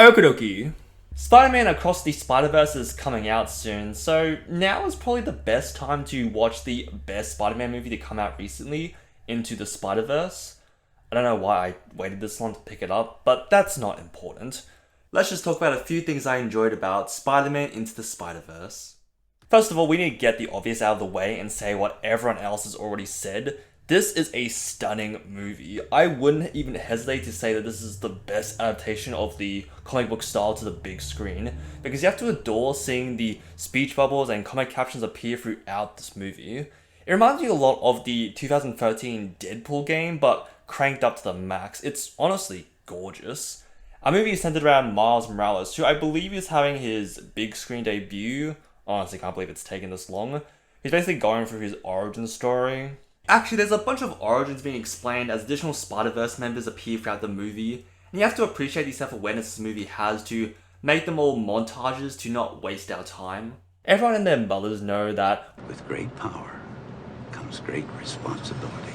Okie dokie. Spider-Man Across the Spider-Verse is coming out soon, so now is probably the best time to watch the best Spider-Man movie to come out recently, Into the Spider-Verse. I don't know why I waited this long to pick it up, but that's not important. Let's just talk about a few things I enjoyed about Spider-Man Into the Spider-Verse. First of all, we need to get the obvious out of the way and say what everyone else has already said. This is a stunning movie. I wouldn't even hesitate to say that this is the best adaptation of the comic book style to the big screen, because you have to adore seeing the speech bubbles and comic captions appear throughout this movie. It reminds you a lot of the 2013 Deadpool game, but cranked up to the max. It's honestly gorgeous. Our movie is centered around Miles Morales, who I believe is having his big screen debut. Honestly, can't believe it's taken this long. He's basically going through his origin story. Actually, there's a bunch of origins being explained as additional Spider-Verse members appear throughout the movie, and you have to appreciate the self-awareness this movie has to make them all montages to not waste our time. Everyone and their mothers know that with great power comes great responsibility.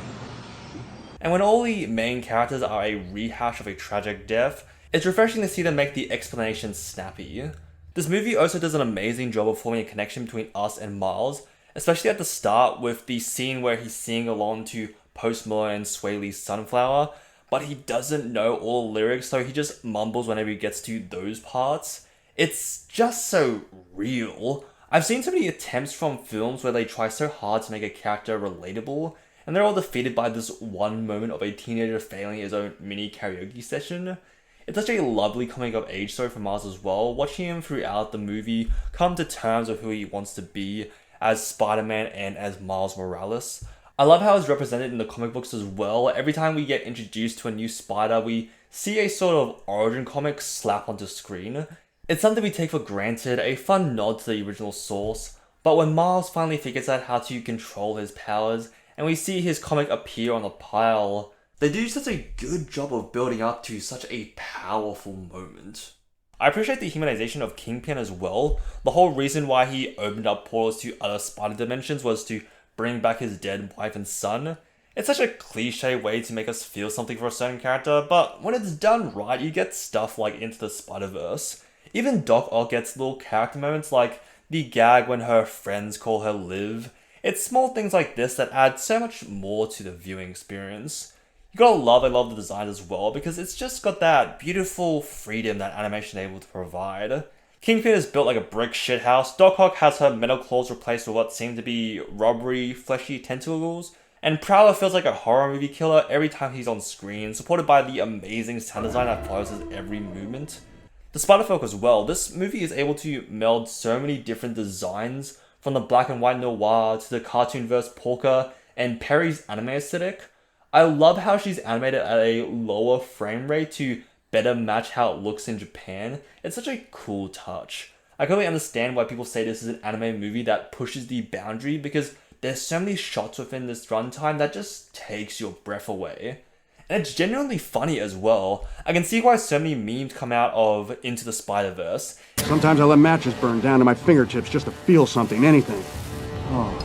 And when all the main characters are a rehash of a tragic death, it's refreshing to see them make the explanation snappy. This movie also does an amazing job of forming a connection between us and Miles, especially at the start with the scene where he's singing along to Post Malone and Sway Lee's Sunflower, but he doesn't know all the lyrics, so he just mumbles whenever he gets to those parts. It's just so real. I've seen so many attempts from films where they try so hard to make a character relatable, and they're all defeated by this one moment of a teenager failing his own mini karaoke session. It's such a lovely coming of age story for Miles as well, watching him throughout the movie come to terms with who he wants to be as Spider-Man and as Miles Morales. I love how it's represented in the comic books as well. Every time we get introduced to a new Spider, we see a sort of origin comic slap onto screen. It's something we take for granted, a fun nod to the original source, but when Miles finally figures out how to control his powers, and we see his comic appear on the pile, they do such a good job of building up to such a powerful moment. I appreciate the humanization of Kingpin as well. The whole reason why he opened up portals to other spider dimensions was to bring back his dead wife and son. It's such a cliche way to make us feel something for a certain character, but when it's done right, you get stuff like Into the Spider-Verse. Even Doc Ock gets little character moments like the gag when her friends call her Liv. It's small things like this that add so much more to the viewing experience. You gotta love, I love the design as well, because it's just got that beautiful freedom that animation is able to provide. Kingpin is built like a brick shithouse. Doc Ock has her metal claws replaced with what seem to be rubbery, fleshy tentacles, and Prowler feels like a horror movie killer every time he's on screen, supported by the amazing sound design that follows his every movement. The Spider-Folk as well, this movie is able to meld so many different designs, from the black and white noir to the cartoon-verse polka and Perry's anime aesthetic. I love how she's animated at a lower frame rate to better match how it looks in Japan. It's such a cool touch. I completely understand why people say this is an anime movie that pushes the boundary, because there's so many shots within this runtime that just takes your breath away. And it's genuinely funny as well. I can see why so many memes come out of Into the Spider-Verse. Sometimes I let matches burn down to my fingertips just to feel something, anything. Oh.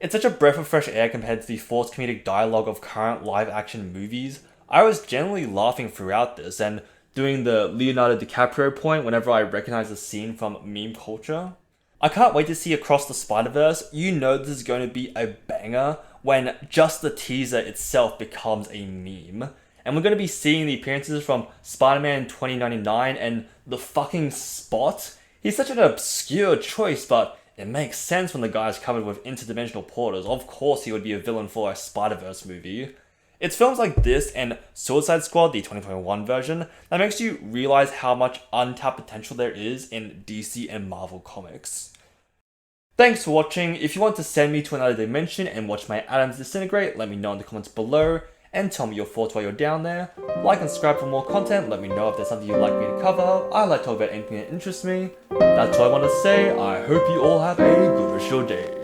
It's such a breath of fresh air compared to the forced comedic dialogue of current live-action movies. I was genuinely laughing throughout this and doing the Leonardo DiCaprio point whenever I recognize a scene from meme culture. I can't wait to see Across the Spider-Verse. You know this is going to be a banger when just the teaser itself becomes a meme. And we're going to be seeing the appearances from Spider-Man 2099 and the fucking Spot. He's such an obscure choice, but it makes sense when the guy's covered with interdimensional portals. Of course he would be a villain for a Spider-Verse movie. It's films like this and Suicide Squad, the 2021 version, that makes you realize how much untapped potential there is in DC and Marvel comics. Thanks for watching. If you want to send me to another dimension and watch my atoms disintegrate, let me know in the comments below, and tell me your thoughts while you're down there. Like and subscribe for more content, let me know if there's something you'd like me to cover. I like to talk about anything that interests me. That's all I want to say. I hope you all have a good rest of your day.